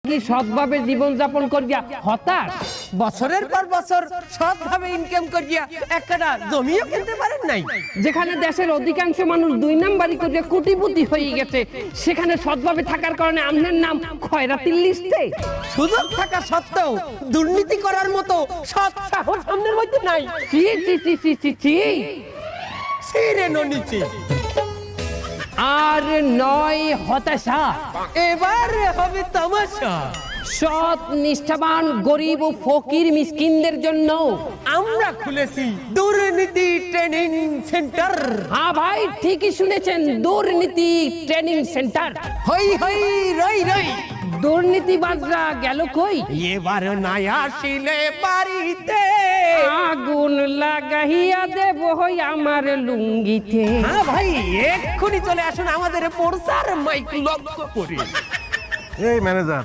কি সৎভাবে জীবন যাপন করিয়া হতাশ, বছরের পর বছর সৎভাবে ইনকাম করিয়া একটা জমিও কিনতে পারেন নাই। যেখানে দেশের অধিকাংশ মানুষ 2 নাম্বারি করিয়া কোটিপতি হয়ে গেছে, সেখানে সৎভাবে থাকার কারণে আপনার নাম খয়রাতির লিস্টে। সুযোগ থাকা সত্ত্বেও দুর্নীতি করার মতো সৎ সাহস আমাদের মধ্যে নাই। চি চি চি চি চি চি। ছিঁড়ে নিচে আর নয় হতাশা, এবার হবে তামাশা। সৎ নিষ্ঠাবান গরিব ও ফকির মিসকিনদের জন্য আমরা খুলেছি দুর্নীতি ট্রেনিং সেন্টার। হ্যাঁ ভাই, ঠিকই শুনেছেন, দুর্নীতি ট্রেনিং সেন্টার। হই হই রই রই, দুর্নীতিবাজরা গেল কই? এবার নাই আসিলে বাড়িতে আগুন লাগাইয়া দেব হই আমার লুঙ্গিতে। হ্যাঁ ভাই, এক্ষুনি চলে আসুন আমাদের প্রচার মাইক লক্ষ্য করে। এই ম্যানেজার,